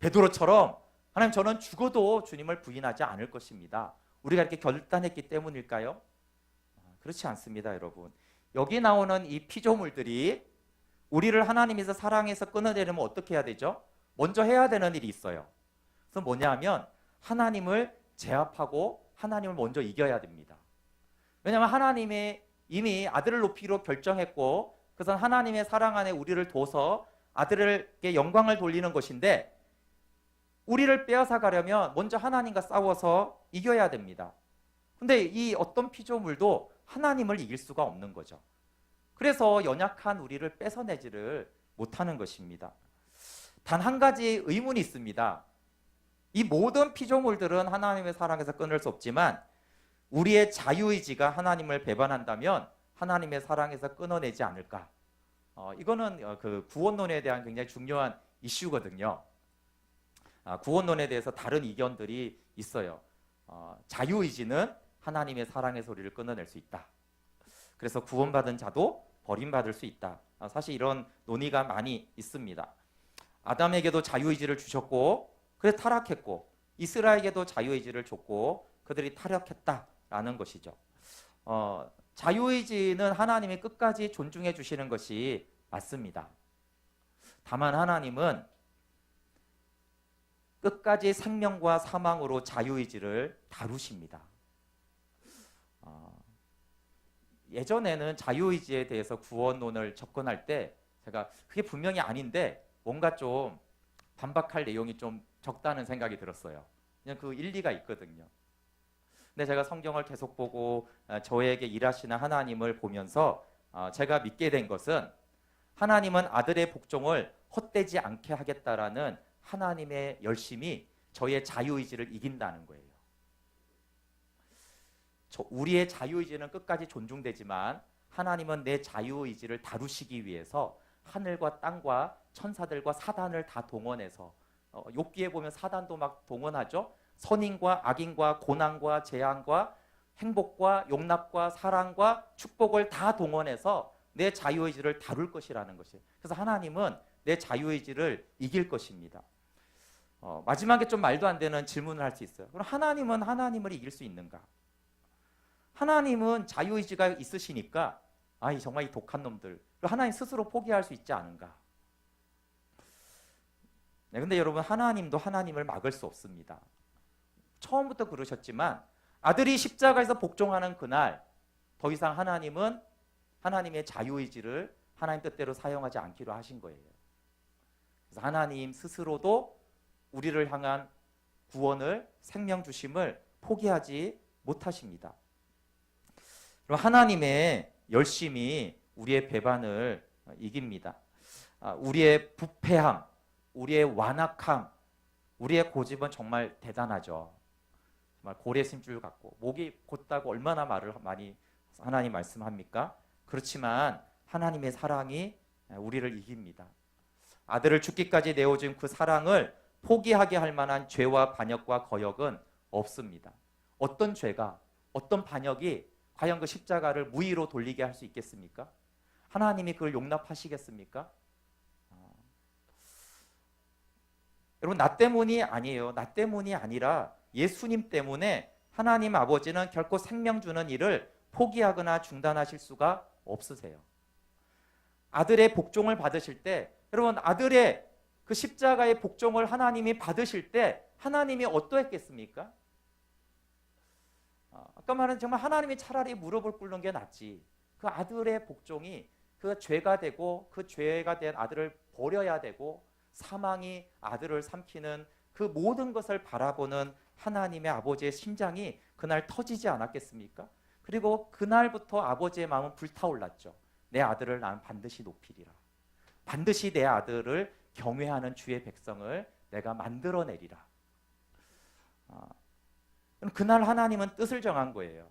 A: 베드로처럼 하나님 저는 죽어도 주님을 부인하지 않을 것입니다. 우리가 이렇게 결단했기 때문일까요? 그렇지 않습니다, 여러분. 여기 나오는 이 피조물들이 우리를 하나님에서 사랑해서 끊어내려면 어떻게 해야 되죠? 먼저 해야 되는 일이 있어요. 그래서 뭐냐 하면 하나님을 제압하고 하나님을 먼저 이겨야 됩니다. 왜냐하면 하나님이 이미 아들을 높이기로 결정했고 그래서 하나님의 사랑 안에 우리를 둬서 아들에게 영광을 돌리는 것인데 우리를 빼앗아 가려면 먼저 하나님과 싸워서 이겨야 됩니다. 근데 이 어떤 피조물도 하나님을 이길 수가 없는 거죠. 그래서 연약한 우리를 뺏어내지를 못하는 것입니다. 단 한 가지 의문이 있습니다. 이 모든 피조물들은 하나님의 사랑에서 끊을 수 없지만 우리의 자유의지가 하나님을 배반한다면 하나님의 사랑에서 끊어내지 않을까? 이거는 그 구원론에 대한 굉장히 중요한 이슈거든요. 구원론에 대해서 다른 이견들이 있어요. 자유의지는 하나님의 사랑에서 우리를 끊어낼 수 있다. 그래서 구원받은 자도 버림받을 수 있다. 사실 이런 논의가 많이 있습니다. 아담에게도 자유의지를 주셨고 그래서 타락했고 이스라엘에게도 자유의지를 줬고 그들이 타락했다라는 것이죠. 자유의지는 하나님이 끝까지 존중해 주시는 것이 맞습니다. 다만 하나님은 끝까지 생명과 사망으로 자유의지를 다루십니다. 예전에는 자유의지에 대해서 구원론을 접근할 때 제가 그게 분명히 아닌데 뭔가 좀 반박할 내용이 좀 적다는 생각이 들었어요. 그냥 그 일리가 있거든요. 근데 제가 성경을 계속 보고 저에게 일하시는 하나님을 보면서 제가 믿게 된 것은 하나님은 아들의 복종을 헛되지 않게 하겠다라는 하나님의 열심이 저의 자유의지를 이긴다는 거예요. 우리의 자유의지는 끝까지 존중되지만 하나님은 내 자유의지를 다루시기 위해서 하늘과 땅과 천사들과 사단을 다 동원해서 욥기에 보면 사단도 막 동원하죠. 선인과 악인과 고난과 재앙과 행복과 용납과 사랑과 축복을 다 동원해서 내 자유의지를 다룰 것이라는 것이에요. 그래서 하나님은 내 자유의지를 이길 것입니다. 마지막에 좀 말도 안 되는 질문을 할 수 있어요. 그럼 하나님은 하나님을 이길 수 있는가? 하나님은 자유의지가 있으시니까 정말 이 독한 놈들 하나님 스스로 포기할 수 있지 않은가? 네, 근데 여러분 하나님도 하나님을 막을 수 없습니다. 처음부터 그러셨지만 아들이 십자가에서 복종하는 그날 더 이상 하나님은 하나님의 자유의지를 하나님 뜻대로 사용하지 않기로 하신 거예요. 그래서 하나님 스스로도 우리를 향한 구원을 생명 주심을 포기하지 못하십니다. 그럼 하나님의 열심이 우리의 배반을 이깁니다. 우리의 부패함, 우리의 완악함, 우리의 고집은 정말 대단하죠. 정말 고래 심줄 같고 목이 곧다고 얼마나 말을 많이 하나님 말씀합니까? 그렇지만 하나님의 사랑이 우리를 이깁니다. 아들을 죽기까지 내어준 그 사랑을 포기하게 할 만한 죄와 반역과 거역은 없습니다. 어떤 죄가, 어떤 반역이 과연 그 십자가를 무의로 돌리게 할 수 있겠습니까? 하나님이 그걸 용납하시겠습니까? 여러분 나 때문이 아니에요. 나 때문이 아니라 예수님 때문에 하나님 아버지는 결코 생명 주는 일을 포기하거나 중단하실 수가 없으세요. 아들의 복종을 받으실 때 여러분 아들의 그 십자가의 복종을 하나님이 받으실 때 하나님이 어떠했겠습니까? 아까 말한 정말 하나님이 차라리 무릎을 꿇는 게 낫지. 그 아들의 복종이 그 죄가 되고 그 죄가 된 아들을 버려야 되고 사망이 아들을 삼키는 그 모든 것을 바라보는 하나님의 아버지의 심장이 그날 터지지 않았겠습니까? 그리고 그날부터 아버지의 마음은 불타올랐죠. 내 아들을 나는 반드시 높이리라. 반드시 내 아들을 경외하는 주의 백성을 내가 만들어내리라. 그날 하나님은 뜻을 정한 거예요.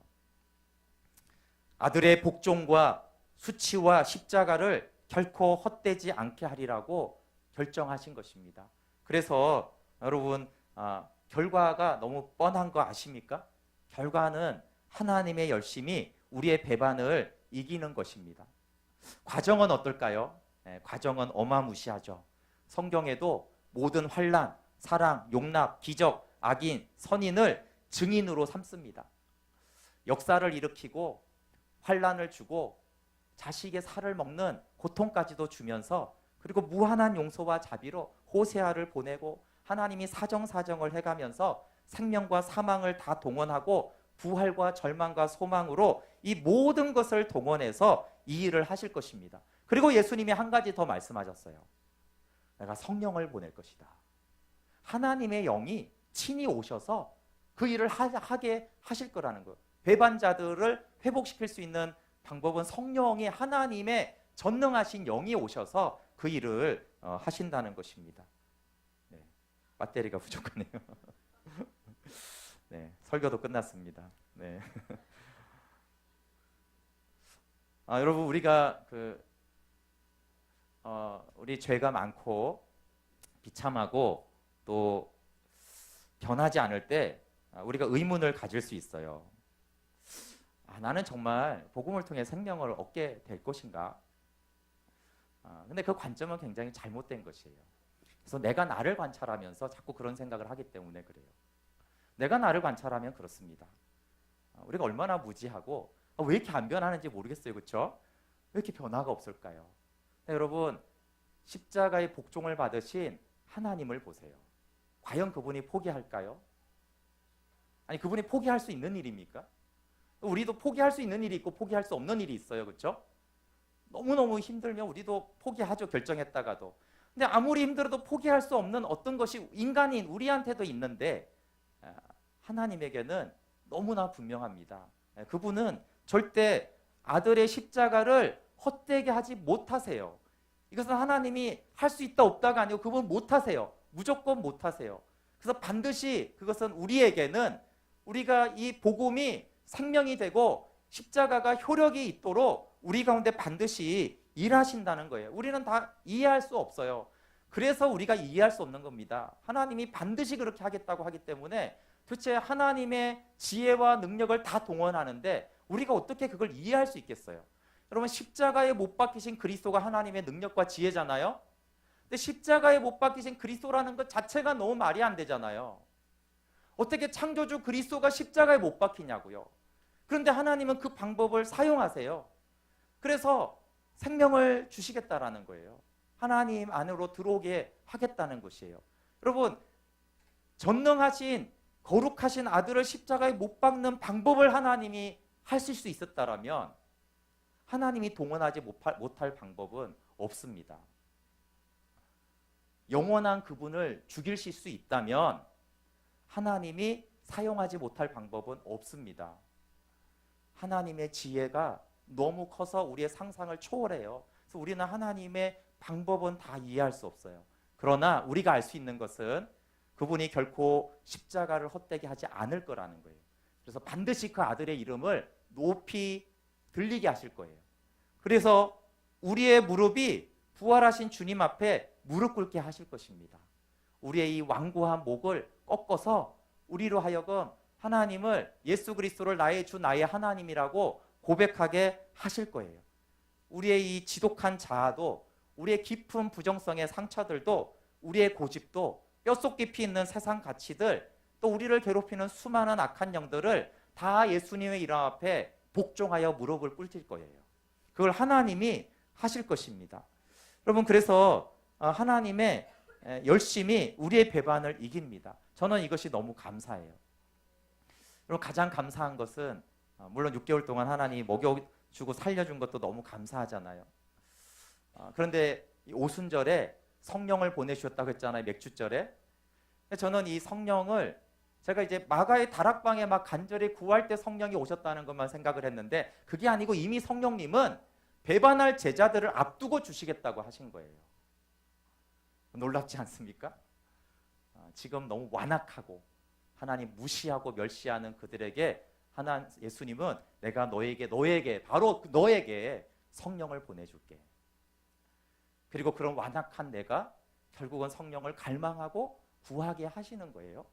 A: 아들의 복종과 수치와 십자가를 결코 헛되지 않게 하리라고 결정하신 것입니다. 그래서 여러분 결과가 너무 뻔한 거 아십니까? 결과는 하나님의 열심이 우리의 배반을 이기는 것입니다. 과정은 어떨까요? 과정은 어마무시하죠. 성경에도 모든 환난, 사랑, 용납, 기적, 악인, 선인을 증인으로 삼습니다. 역사를 일으키고 환난을 주고 자식의 살을 먹는 고통까지도 주면서 그리고 무한한 용서와 자비로 호세아를 보내고 하나님이 사정사정을 해가면서 생명과 사망을 다 동원하고 부활과 절망과 소망으로 이 모든 것을 동원해서 이 일을 하실 것입니다. 그리고 예수님이 한 가지 더 말씀하셨어요. 내가 성령을 보낼 것이다. 하나님의 영이 친히 오셔서 그 일을 하게 하실 거라는 거예요. 배반자들을 회복시킬 수 있는 방법은 성령이 하나님의 전능하신 영이 오셔서 그 일을 하신다는 것입니다. 네, 배터리가 부족하네요. 네, 설교도 끝났습니다. 네. 여러분 우리가 우리 죄가 많고 비참하고 또 변하지 않을 때 우리가 의문을 가질 수 있어요. 나는 정말 복음을 통해 생명을 얻게 될 것인가? 근데 그 관점은 굉장히 잘못된 것이에요. 그래서 내가 나를 관찰하면서 자꾸 그런 생각을 하기 때문에 그래요. 내가 나를 관찰하면 그렇습니다. 우리가 얼마나 무지하고 왜 이렇게 안 변하는지 모르겠어요. 그렇죠? 왜 이렇게 변화가 없을까요? 여러분 십자가의 복종을 받으신 하나님을 보세요. 과연 그분이 포기할까요? 아니 그분이 포기할 수 있는 일입니까? 우리도 포기할 수 있는 일이 있고 포기할 수 없는 일이 있어요. 그렇죠? 너무너무 힘들면 우리도 포기하죠. 결정했다가도. 근데 아무리 힘들어도 포기할 수 없는 어떤 것이 인간인 우리한테도 있는데 하나님에게는 너무나 분명합니다. 그분은 절대 아들의 십자가를 헛되게 하지 못하세요. 이것은 하나님이 할 수 있다 없다가 아니고 그분 못하세요. 무조건 못하세요. 그래서 반드시 그것은 우리에게는 우리가 이 복음이 생명이 되고 십자가가 효력이 있도록 우리 가운데 반드시 일하신다는 거예요. 우리는 다 이해할 수 없어요. 그래서 우리가 이해할 수 없는 겁니다. 하나님이 반드시 그렇게 하겠다고 하기 때문에 도대체 하나님의 지혜와 능력을 다 동원하는데 우리가 어떻게 그걸 이해할 수 있겠어요? 여러분, 십자가에 못 박히신 그리스도가 하나님의 능력과 지혜잖아요. 근데 십자가에 못 박히신 그리스도라는 것 자체가 너무 말이 안 되잖아요. 어떻게 창조주 그리스도가 십자가에 못 박히냐고요. 그런데 하나님은 그 방법을 사용하세요. 그래서 생명을 주시겠다라는 거예요. 하나님 안으로 들어오게 하겠다는 것이에요. 여러분, 전능하신 거룩하신 아들을 십자가에 못 박는 방법을 하나님이 하실 수 있었다라면 하나님이 동원하지 못할 방법은 없습니다. 영원한 그분을 죽이실 수 있다면 하나님이 사용하지 못할 방법은 없습니다. 하나님의 지혜가 너무 커서 우리의 상상을 초월해요. 그래서 우리는 하나님의 방법은 다 이해할 수 없어요. 그러나 우리가 알 수 있는 것은 그분이 결코 십자가를 헛되게 하지 않을 거라는 거예요. 그래서 반드시 그 아들의 이름을 높이 들리게 하실 거예요. 그래서 우리의 무릎이 부활하신 주님 앞에 무릎 꿇게 하실 것입니다. 우리의 이 완고한 목을 꺾어서 우리로 하여금 하나님을, 예수 그리스도를 나의 주 나의 하나님이라고 고백하게 하실 거예요. 우리의 이 지독한 자아도, 우리의 깊은 부정성의 상처들도, 우리의 고집도, 뼛속 깊이 있는 세상 가치들, 또 우리를 괴롭히는 수많은 악한 영들을 다 예수님의 이름 앞에 복종하여 무릎을 꿇을 거예요. 그걸 하나님이 하실 것입니다. 여러분, 그래서 하나님의 열심히 우리의 배반을 이깁니다. 저는 이것이 너무 감사해요. 여러분, 가장 감사한 것은 물론 6개월 동안 하나님이 먹여주고 살려준 것도 너무 감사하잖아요. 그런데 이 오순절에 성령을 보내주셨다고 했잖아요. 맥주절에. 저는 이 성령을 제가 이제 마가의 다락방에 막 간절히 구할 때 성령이 오셨다는 것만 생각을 했는데 그게 아니고 이미 성령님은 배반할 제자들을 앞두고 주시겠다고 하신 거예요. 놀랍지 않습니까? 지금 너무 완악하고 하나님 무시하고 멸시하는 그들에게 예수님은 내가 너에게 바로 너에게 성령을 보내줄게. 그리고 그런 완악한 내가 결국은 성령을 갈망하고 구하게 하시는 거예요.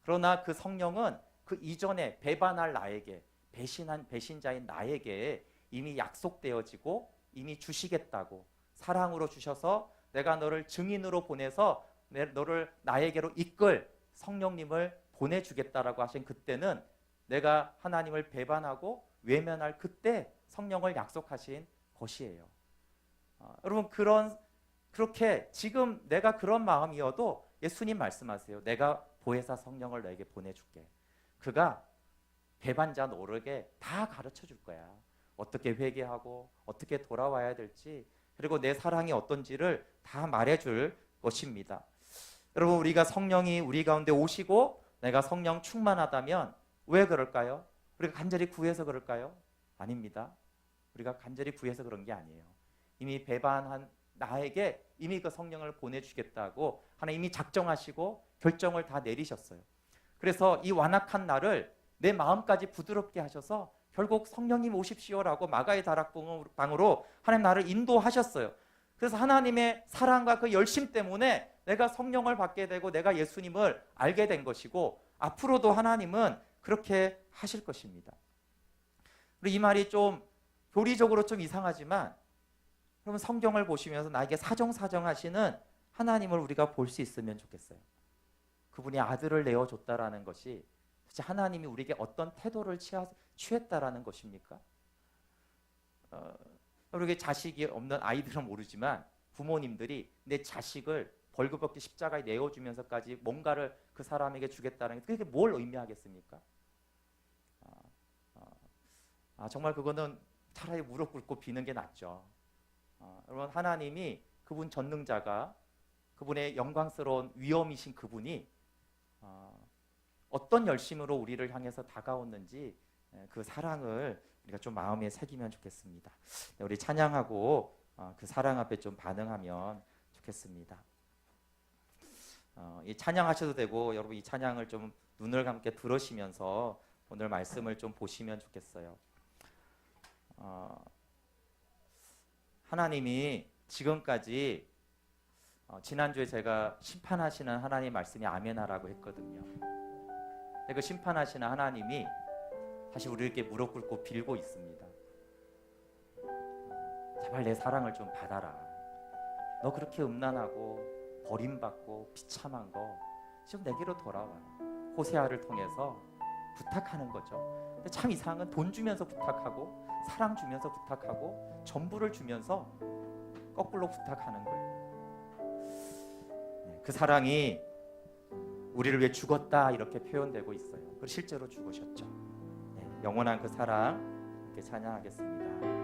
A: 그러나 그 성령은 그 이전에 배반할 나에게, 배신자인 나에게 이미 약속되어지고 이미 주시겠다고, 사랑으로 주셔서 내가 너를 증인으로 보내서 너를 나에게로 이끌 성령님을 보내주겠다라고 하신 그때는 내가 하나님을 배반하고 외면할 그때 성령을 약속하신 것이에요. 여러분, 그렇게 지금 내가 그런 마음이어도 예수님 말씀하세요. 내가 보혜사 성령을 너에게 보내줄게. 그가 배반자 노릇에 다 가르쳐 줄 거야. 어떻게 회개하고 어떻게 돌아와야 될지, 그리고 내 사랑이 어떤지를 다 말해줄 것입니다. 여러분, 우리가 성령이 우리 가운데 오시고 내가 성령 충만하다면 왜 그럴까요? 우리가 간절히 구해서 그럴까요? 아닙니다. 우리가 간절히 구해서 그런 게 아니에요. 이미 배반한 나에게 이미 그 성령을 보내주겠다고 하나님이 작정하시고 결정을 다 내리셨어요. 그래서 이 완악한 나를 내 마음까지 부드럽게 하셔서 결국 성령님 오십시오라고 마가의 다락방으로 하나님 나를 인도하셨어요. 그래서 하나님의 사랑과 그 열심 때문에 내가 성령을 받게 되고 내가 예수님을 알게 된 것이고 앞으로도 하나님은 그렇게 하실 것입니다. 그리고 이 말이 좀 교리적으로 좀 이상하지만 여러분, 성경을 보시면서 나에게 사정하시는 하나님을 우리가 볼 수 있으면 좋겠어요. 그분이 아들을 내어줬다라는 것이 도대체 하나님이 우리에게 어떤 태도를 취했다라는 것입니까? 우리에게 자식이 없는 아이들은 모르지만 부모님들이 내 자식을 벌겋게 십자가에 내어주면서까지 뭔가를 그 사람에게 주겠다는 게 그게 뭘 의미하겠습니까? 정말 그거는 차라리 무릎 꿇고 비는 게 낫죠. 여러분, 하나님이 그분 전능자가, 그분의 영광스러운 위엄이신 그분이 어떤 열심으로 우리를 향해서 다가오는지 그 사랑을 우리가 좀 마음에 새기면 좋겠습니다. 우리 찬양하고 그 사랑 앞에 좀 반응하면 좋겠습니다. 이 찬양하셔도 되고 여러분 이 찬양을 좀 눈을 감게 들으시면서 오늘 말씀을 좀 보시면 좋겠어요. 하나님이 지금까지 지난주에 제가 심판하시는 하나님 말씀이 아멘하라고 했거든요. 근데 그 심판하시는 하나님이 다시 우리에게 무릎 꿇고 빌고 있습니다. 제발 내 사랑을 좀 받아라. 너 그렇게 음란하고 버림받고 비참한 거 좀 내게로 돌아와. 호세아를 통해서 부탁하는 거죠. 근데 참 이상한 건 돈 주면서 부탁하고 사랑 주면서 부탁하고 전부를 주면서 거꾸로 부탁하는 거예요. 그 사랑이 우리를 위해 죽었다 이렇게 표현되고 있어요. 그리고 실제로 죽으셨죠. 영원한 그 사랑 이렇게 찬양하겠습니다.